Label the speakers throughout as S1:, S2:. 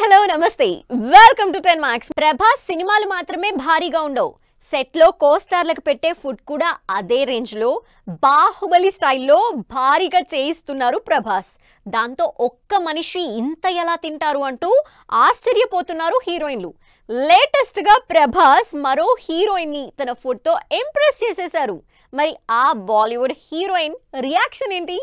S1: Hello నమస్తే welcome to 10 marks. Prabhas సినిమాలు మాత్రమే భారీగా ఉండవు, సెట్ లో కోస్టార్లకు పెట్టే ఫుడ్ కూడా అదే రేంజ్ లో బాహుబలి స్టైల్లో భారీగా చేయిస్తున్నారు ప్రభాస్. దాంతో ఒక్క మనిషి ఇంత ఎలా తింటారు అంటూ ఆశ్చర్యపోతున్నారు హీరోయిన్లు. లేటెస్ట్ గా ప్రభాస్ మరో హీరోయిన్ ని తన ఫుడ్ తో ఇంప్రెస్ చేసేశారు. మరి ఆ బాలీవుడ్ హీరోయిన్ రియాక్షన్ ఏంటి?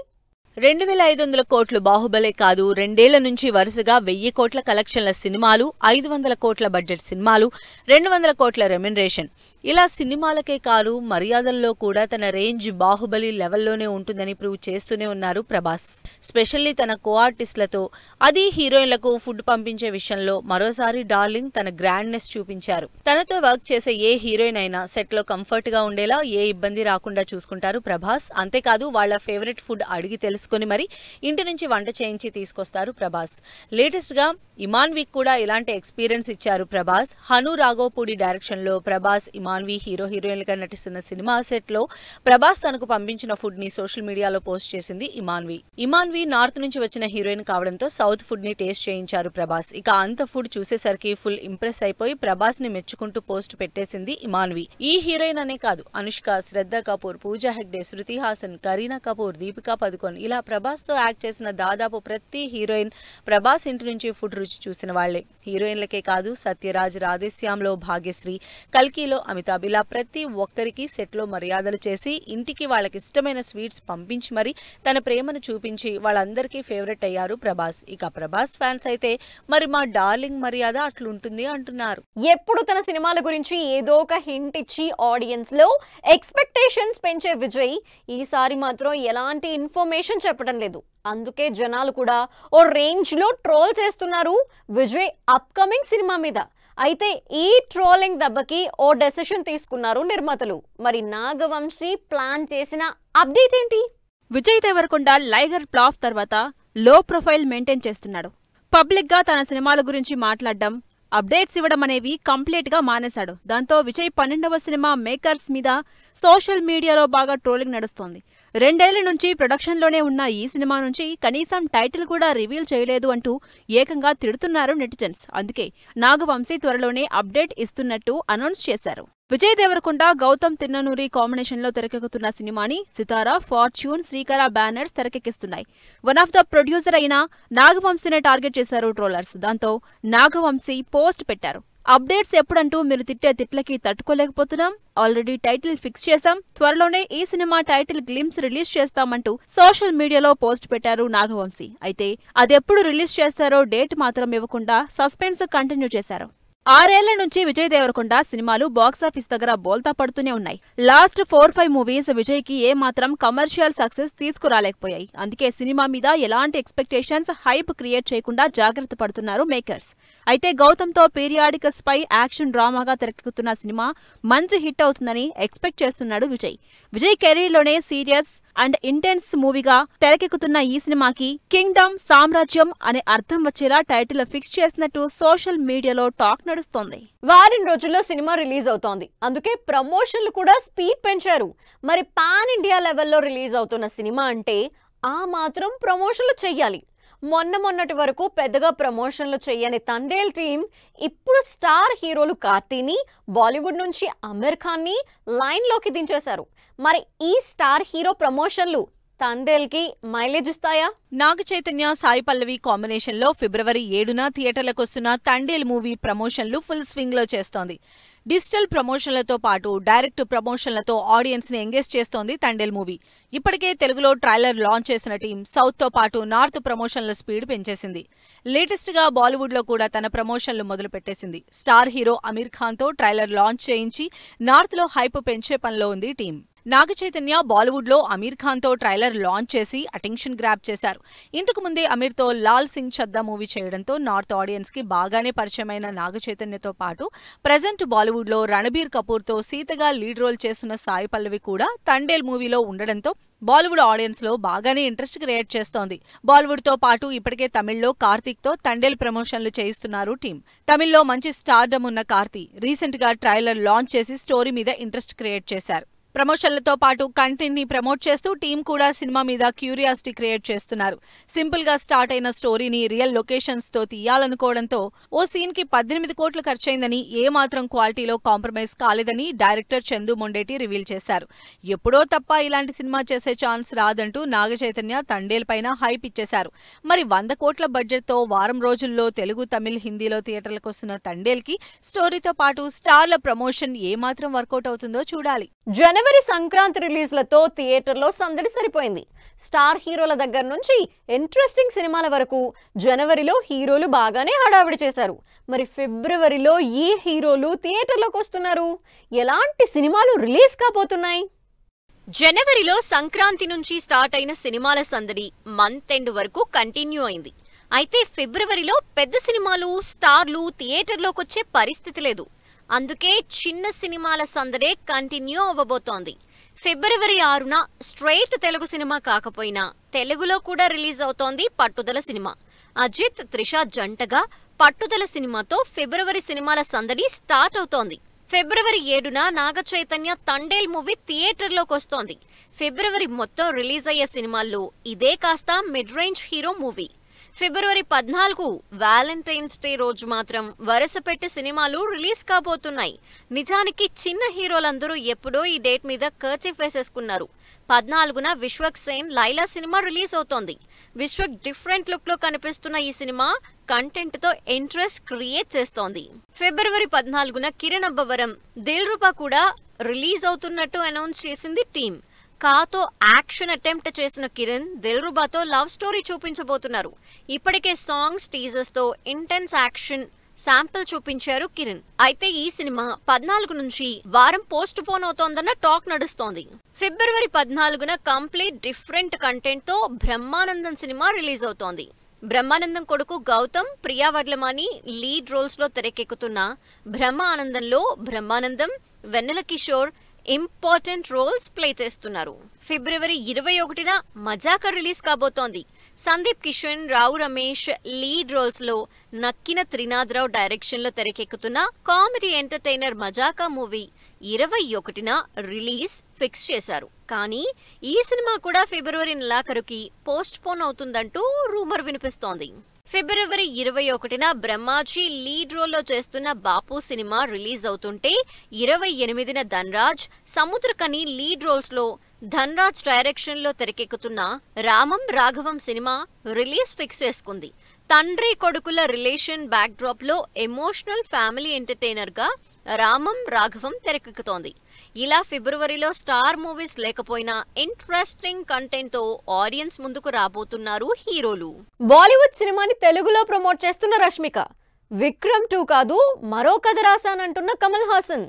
S2: 2500 కోట్లు బాహుబలే కాదు, రెండేళ్ల నుంచి వరుసగా 1000 కోట్ల కలెక్షన్ల సినిమాలు, 500 కోట్ల బడ్జెట్ సినిమాలు, 200 కోట్ల రెమ్యునరేషన్, ఇలా సినిమాలకే కాదు మర్యాదల్లో కూడా తన రేంజ్ బాహుబలి లెవెల్లోనే ఉంటుందని ప్రూవ్ చేస్తూనే ఉన్నారు ప్రభాస్. స్పెషల్లీ తన కో ఆర్టిస్టులతో, అది హీరోయిన్లకు ఫుడ్ పంపించే విషయంలో మరోసారి డార్లింగ్ తన గ్రాండ్నెస్ చూపించారు. తనతో వర్క్ చేసే ఏ హీరోయిన్ అయినా సెట్ లో కంఫర్ట్ గా ఉండేలా ఏ ఇబ్బంది రాకుండా చూసుకుంటారు ప్రభాస్. అంతేకాదు వాళ్ల ఫేవరెట్ ఫుడ్ అడిగి తెలుసుకుని మరి ఇంటి నుంచి వంట చేయించి తీసుకొస్తారు ప్రభాస్. లేటెస్ట్ గా ఇమాన్వి కూడా ఇలాంటి ఎక్స్పీరియన్స్ ఇచ్చారు ప్రభాస్. హను రాఘోపూడి డైరెక్షన్ లో ప్రభాస్, ఇమాన్వి హీరో హీరోయిన్లుగా నటిస్తున్న సినిమా సెట్ లో ప్రభాస్ తనకు పంపించిన ఫుడ్ ని సోషల్ మీడియాలో పోస్ట్ చేసింది ఇమాన్వి నార్త్ నుంచి వచ్చిన హీరోయిన్ కావడంతో సౌత్ ఫుడ్ ని టేస్ట్ చేయించారు ప్రభాస్. ఇక అంత ఫుడ్ చూసేసరికి ఫుల్ ఇంప్రెస్ అయిపోయి ప్రభాస్ ని మెచ్చుకుంటూ పోస్ట్ పెట్టేసింది ఇమాన్వి. ఈ హీరోయిన్ అనే కాదు, అనుష్క, శ్రద్ధ కపూర్, పూజా హెగ్డే, శృతి హాసన్, కరీనా కపూర్, దీపికా పదుకొన్, ఇలా ప్రభాస్ తో యాక్ట్ చేసిన దాదాపు ప్రతి హీరోయిన్ ప్రభాస్ ఇంటి నుంచి ఫుడ్ రుచి చూసిన వాళ్లే. హీరోయిన్లకే కాదు, సత్యరాజ్, రాధేశ్యామ్లో భాగ్యశ్రీ, కల్కిలో అమితాబ్, ఇలా ప్రతి ఒక్కరికి సెట్ లో మర్యాదలు చేసి ఇంటికి వాళ్ళకిష్టమైన స్వీట్స్ పంపించి మరి తన ప్రేమను చూపించి వాళ్ళందరికీ ఫేవరెట్ అయ్యారు ప్రభాస్. ఇక ప్రభాస్ ఫ్యాన్స్ అయితే మరి మా డార్లింగ్ మర్యాద అట్లుంటుంది అంటున్నారు.
S1: ఎప్పుడు తన సినిమాల గురించి ఏదో ఒక హింట్ ఇచ్చి ఆడియన్స్ లో ఎక్స్పెక్టేషన్స్ పెంచే విజయ్ ఈసారి మాత్రం ఎలాంటి ఇన్ఫర్మేషన్ చెప్పడం లేదు. అందుకే జనాలు కూడా ఓ రేంజ్ లో ట్రోల్ చేస్తున్నారు విజయ్ అప్కమింగ్ సినిమా మీద. అయితే ఈ ట్రోలింగ్ దెబ్బకి ఓ డెసిషన్ తీసుకున్నారు నిర్మాతలు. మరి నాగవంశీ ప్లాన్ చేసిన అప్డేట్ ఏంటి?
S3: విజయ్ దేవరకొండ లైగర్ ఫ్లాప్ తర్వాత లో ప్రొఫైల్ మెయింటైన్ చేస్తున్నాడు. పబ్లిక్ గా తన సినిమాల గురించి మాట్లాడడం, అప్డేట్స్ ఇవ్వడం అనేవి కంప్లీట్ గా మానేశాడు. దాంతో విజయ్ 12వ సినిమా మేకర్స్ మీద సోషల్ మీడియాలో బాగా ట్రోలింగ్ నడుస్తోంది. 2 ఏళ్ల నుంచి ప్రొడక్షన్లోనే ఉన్న ఈ సినిమా నుంచి కనీసం టైటిల్ కూడా రివీల్ చేయలేదు అంటూ ఏకంగా తిడుతున్నారు నెటిజన్స్. అందుకే నాగవంశీ త్వరలోనే అప్డేట్ ఇస్తున్నట్టు అనౌన్స్ చేశారు. విజయ్ దేవరకొండ, గౌతమ్ తిన్ననూరి కాంబినేషన్ లో తెరకెక్కుతున్న సినిమాని సితారా, ఫార్చ్యూన్, శ్రీకర బ్యానర్స్ తెరకెక్కిస్తున్నాయి. వన్ ఆఫ్ ద ప్రొడ్యూసర్ అయిన నాగవంశీనే టార్గెట్ చేశారు ట్రోలర్స్. దాంతో నాగవంశీ పోస్ట్ పెట్టారు. అప్డేట్స్ ఎప్పుడంటూ మీరు తిట్టే తిట్లకి తట్టుకోలేకపోతున్నాం, ఆల్రెడీ టైటిల్ ఫిక్స్ చేశాం, త్వరలోనే ఈ సినిమా టైటిల్ గ్లిమ్స్ రిలీజ్ చేస్తామంటూ సోషల్ మీడియాలో పోస్ట్ పెట్టారు నాగవంశీ. అయితే అదెప్పుడు రిలీజ్ చేస్తారో డేట్ మాత్రం ఇవ్వకుండా సస్పెన్స్ కంటిన్యూ చేశారు. 6 ఏళ్ల నుంచి విజయ్ దేవరకొండ సినిమాలు బాక్సాఫీస్ దగ్గర బోల్తా పడుతూనే ఉన్నాయి. లాస్ట్ 4-5 మూవీస్ విజయ్ కి ఏ మాత్రం కమర్షియల్ సక్సెస్ తీసుకురాలేకపోయాయి. అందుకే సినిమా మీద ఎలాంటి ఎక్స్పెక్టేషన్స్, హైప్ క్రియేట్ చేయకుండా జాగ్రత్త పడుతున్నారు మేకర్స్. అయితే గౌతమ్ తో పీరియాడిక్ స్పై యాక్షన్ డ్రామాగా తెరకెక్కుతున్న సినిమా మంచి హిట్ అవుతుందని ఎక్స్పెక్ట్ చేస్తున్నాడు విజయ్. విజయ్ కెరీర్ లోనే సీరియస్ అండ్ ఇంటెన్స్ మూవీగా తెరకెక్కుతున్న ఈ సినిమాకి కింగ్డమ్, సామ్రాజ్యం అనే అర్థం వచ్చేలా టైటిల్ ఫిక్స్ చేసినట్టు సోషల్ మీడియాలో టాక్ నడుస్తోంది.
S1: వారం రోజుల్లో సినిమా రిలీజ్ అవుతోంది. అందుకే ప్రమోషన్లు కూడా స్పీడ్ పెంచారు. మరి పాన్ ఇండియా లెవెల్లో రిలీజ్ అవుతున్న సినిమా అంటే ఆ మాత్రం ప్రమోషన్లు చెయ్యాలి. మొన్నటి వరకు పెద్దగా ప్రమోషన్లు చెయ్యని తండేల్ టీం ఇప్పుడు స్టార్ హీరోలు కార్తీని, బాలీవుడ్ నుంచి అమీర్ ఖాన్ ని లైన్ లోకి దించేశారు. మరి ఈ స్టార్ హీరో ప్రమోషన్లు తండేల్ కి మైలేజ్ ఇస్తాయా?
S2: నాగ చైతన్య, సాయి పల్లవి కాంబినేషన్ లో ఫిబ్రవరి 7న థియేటర్లకు వస్తున్న తండేల్ మూవీ ప్రమోషన్లు ఫుల్ స్వింగ్ లో చేస్తోంది. డిజిటల్ ప్రమోషన్లతో పాటు డైరెక్ట్ ప్రమోషన్లతో ఆడియన్స్ ని ఎంగేజ్ చేస్తోంది తండేల్ మూవీ. ఇప్పటికే తెలుగులో ట్రైలర్ లాంచ్ చేసిన టీం సౌత్ తో పాటు నార్త్ ప్రమోషన్ల స్పీడ్ పెంచేసింది. లేటెస్ట్ గా బాలీవుడ్ లో కూడా తన ప్రమోషన్లు మొదలు పెట్టేసింది. స్టార్ హీరో అమీర్ ఖాన్ తో ట్రైలర్ లాంచ్ చేయించి నార్త్ లో హైప్ పెంచే పనిలో ఉంది టీం. నాగ చైతన్య బాలీవుడ్ లో అమీర్ ఖాన్ తో ట్రైలర్ లాంచ్ చేసి అటెన్షన్ గ్రాబ్ చేశారు. ఇంతకు ముందే అమీర్ తో లాల్ సింగ్ చద్దా మూవీ చేయడంతో నార్త్ ఆడియన్స్ కి బాగానే పరిచయమైన నాగ చైతన్యతో పాటు ప్రెజెంట్ బాలీవుడ్ లో రణబీర్ కపూర్ తో సీతగా లీడ్ రోల్ చేస్తున్న సాయి పల్లవి కూడా తండేల్ మూవీలో ఉండడంతో బాలీవుడ్ ఆడియన్స్ లో బాగానే ఇంట్రెస్ట్ క్రియేట్ చేస్తోంది. బాలీవుడ్ తో పాటు ఇప్పటికే తమిళ్లో కార్తీక్ తో తండేల్ ప్రమోషన్లు చేయిస్తున్నారు టీం. తమిళ్లో మంచి స్టార్డమ్ ఉన్న కార్తీ రీసెంట్ గా ట్రైలర్ లాంచ్ చేసి స్టోరీ మీద ఇంట్రెస్ట్ క్రియేట్ చేశారు. ప్రమోషన్లతో పాటు కంటెంట్ ని ప్రమోట్ చేస్తూ టీం కూడా సినిమా మీద క్యూరియాసిటీ క్రియేట్ చేస్తున్నారు. సింపుల్ గా స్టార్ట్ అయిన స్టోరీని రియల్ లొకేషన్స్ తో తీయాలనుకోవడంతో ఓ సీన్ కి 18 కోట్లు ఖర్చయిందని, ఏ మాత్రం క్వాలిటీలో కాంప్రమైజ్ కాలేదని డైరెక్టర్ చందు మొండేటి రివీల్ చేశారు. ఎప్పుడో తప్ప ఇలాంటి సినిమా చేసే ఛాన్స్ రాదంటూ నాగ చైతన్య తండేల్ పైన హైప్ ఇచ్చేశారు. మరి 100 కోట్ల బడ్జెట్ తో వారం రోజుల్లో తెలుగు, తమిళ్, హిందీలో థియేటర్లకు వస్తున్న తండేల్ కి స్టోరీతో పాటు స్టార్ల ప్రమోషన్ ఏ మాత్రం వర్కౌట్ అవుతుందో చూడాలి.
S1: జనవరి సంక్రాంతి రిలీజ్లతో థియేటర్లో సందడి సరిపోయింది. స్టార్ హీరోల దగ్గర నుంచి ఇంట్రెస్టింగ్ సినిమాల వరకు జనవరిలో హీరోలు బాగానే హడావిడి చేశారు. మరి ఫిబ్రవరిలో ఏ హీరోలు థియేటర్లోకి వస్తున్నారు? ఎలాంటి సినిమాలు రిలీజ్ కాబోతున్నాయి? జనవరిలో సంక్రాంతి నుంచి స్టార్ట్ అయిన సినిమాల సందడి మంత్ ఎండ్ వరకు కంటిన్యూ అయింది. అయితే ఫిబ్రవరిలో పెద్ద సినిమాలు, స్టార్లు థియేటర్లోకి వచ్చే పరిస్థితి లేదు. అందుకే చిన్న సినిమాల సందడే కంటిన్యూ అవ్వబోతోంది. ఫిబ్రవరి 6న స్ట్రైట్ తెలుగు సినిమా కాకపోయినా తెలుగులో కూడా రిలీజ్ అవుతోంది పట్టుదల సినిమా. అజిత్, త్రిష జంటగా పట్టుదల సినిమాతో ఫిబ్రవరి సినిమాల సందడి స్టార్ట్ అవుతోంది. ఫిబ్రవరి 7న నాగ చైతన్య తండేల్ మూవీ థియేటర్లోకి వస్తోంది. ఫిబ్రవరి మొత్తం రిలీజ్ అయ్యే సినిమాల్లో ఇదే కాస్త మిడ్ రేంజ్ హీరో మూవీ. ఫిబ్రవరి 14 వ్యాలంటైన్స్ డే రోజు మాత్రం వరుస పెట్టి సినిమాలు రిలీజ్ కాబోతున్నాయి. నిజానికి చిన్న హీరోలందరూ ఎప్పుడో ఈ డేట్ మీద కర్చీఫ్ వేసేసుకున్నారు. 14న విశ్వక్ సేన్ లైలా సినిమా రిలీజ్ అవుతోంది. విశ్వక్ డిఫరెంట్ లుక్ లో కనిపిస్తున్న ఈ సినిమా కంటెంట్ తో ఇంట్రెస్ట్ క్రియేట్ చేస్తోంది. ఫిబ్రవరి 14న కిరణ్ అబ్బవరం, దిల్ రూపా కూడా రిలీజ్ అవుతున్నట్టు అనౌన్స్ చేసింది టీం. కాతో యాక్షన్ అటెంప్ట్ చేసిన కిరణ్ దిల్రుబాతో లవ్ స్టోరీ చూపించబోతున్నారు. ఇప్పటికే సాంగ్స్, టీజర్స్ తో ఇంటెన్స్ యాక్షన్ శాంపిల్ చూపించారు కిరణ్. అయితే ఈ సినిమా 14 నుంచి వారం పోస్ట్ పోన్ అవుతోందన్న టాక్ నడుస్తోంది. ఫిబ్రవరి 14న కంప్లీట్ డిఫరెంట్ కంటెంట్ తో బ్రహ్మానందం సినిమా రిలీజ్ అవుతోంది. బ్రహ్మానందం కొడుకు గౌతమ్, ప్రియా వర్లమాని లీడ్ రోల్స్ లో తెరకెక్కుతున్న బ్రహ్మానందంలో Brahmanandam, Vennela Kishore important roles play చేస్తున్నారు. ఫిబ్రవరి 21న మజాకా రిలీజ్ కాబోతోంది. సందీప్ కిషన్, రావు రమేష్ లీడ్ రోల్స్ లో నక్కిన త్రినాథరావు డైరెక్షన్ లో తెరకెక్కుతున్న కామెడీ ఎంటర్టైనర్ మజాకా మూవీ 21న రిలీజ్ ఫిక్స్ చేశారు. కానీ ఈ సినిమా కూడా ఫిబ్రవరి నెలాఖరుకి పోస్ట్ పోన్ అవుతుందంటూ రూమర్ వినిపిస్తోంది. ఫిబ్రవరి 21న బ్రహ్మాజీ లీడ్ రోల్లో చేస్తున్న బాపు సినిమా రిలీజ్ అవుతుంటే 28న ధన్రాజ్, సముద్రకని లీడ్ రోల్స్ లో ధన్రాజ్ డైరెక్షన్ లో తెరకెక్కుతున్న రామం రాఘవం సినిమా రిలీజ్ ఫిక్స్ చేసుకుంది. తండ్రి కొడుకుల రిలేషన్ బ్యాక్ డ్రాప్ లో ఎమోషనల్ ఫ్యామిలీ ఎంటర్టైనర్ గా రామం రాఘవం తెరకెక్కుతోంది. ఇలా ఫిబ్రవరిలో స్టార్ మూవీస్ లేకపోయినా ఇంట్రెస్టింగ్ కంటెంట్ తో ఆడియన్స్ ముందుకు రాబోతున్నారు హీరోలు. బాలీవుడ్ సినిమాని తెలుగులో ప్రమోట్ చేస్తున్న రష్మిక, విక్రమ్ 2 కాదు మరో కథ రాసానంటున్న కమల్ హాసన్,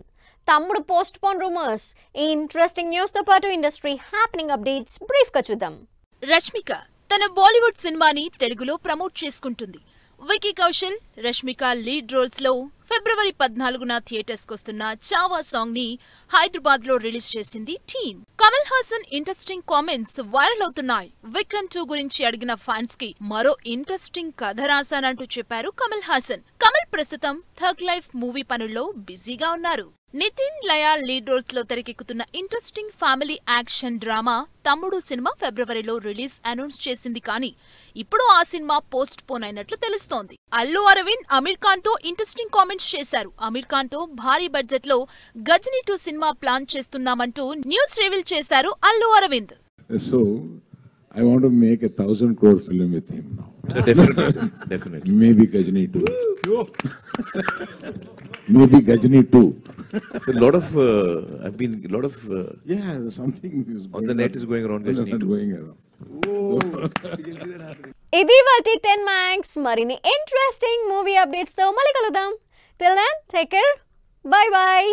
S1: తమ్ముడు పోస్ట్ పోన్ రూమర్స్. ఈ ఇంట్రెస్టింగ్ న్యూస్ తో పాటు ఇండస్ట్రీ హ్యాపెనింగ్ అప్డేట్స్ బ్రీఫ్ గా చూద్దాం.
S3: రష్మిక తన బాలీవుడ్ సినిమాని తెలుగులో ప్రమోట్ చేసుకుంటుంది. వికీ కౌశల్, రష్మిక లీడ్ రోల్స్ లో ఫిబ్రవరి 14న థియేటర్స్ కొస్తున్న చావా సాంగ్ ని హైదరాబాద్ లో రిలీజ్ చేసింది team. Kamal Haasan interesting comments viral అవుతున్నాయి. విక్రమ్ 2 గురించి అడిగిన ఫ్యాన్స్ కి మరో ఇంట్రెస్టింగ్ కథ రాశానంటూ చెప్పారు కమల్ హాసన్. కమల్ ప్రస్తుతం థగ్ లైఫ్ మూవీ పనుల్లో బిజీగా ఉన్నారు. నితిన్, లయా లీడ్ రోల్స్ లో తెరకెక్కుతున్న ఇంట్రెస్టింగ్ ఫ్యామిలీ యాక్షన్ డ్రామా తమ్ముడు సినిమా ఫిబ్రవరిలో రిలీజ్ అనౌన్స్ చేసింది. కానీ ఇప్పుడు ఆ సినిమా పోస్ట్ పోన్ అయినట్లు తెలుస్తోంది. అల్లు అరవింద్ అమీర్ ఖాన్ తో ఇంట్రెస్టింగ్ కామెంట్స్ చేశారు. అమీర్ ఖాన్ తో భారీ బడ్జెట్ లో గజనీ 2 సినిమా ప్లాన్ చేస్తున్నామంటూ న్యూస్ రివీల్ చేశారు Allu Arvind.
S4: So I want to make 1,000 crore film with him now.
S5: So definitely.
S4: Maybe Gajini 2. Maybe Gajini 2.
S5: So a lot of
S4: Yeah, something is
S5: on the net is going around Gajini 2.
S4: Going around.
S1: ఇది వాటి 10 Max. మరిన్ని interesting movie updates తో మళ్ళీ కలుద్దాం. Till then, take care. Bye bye.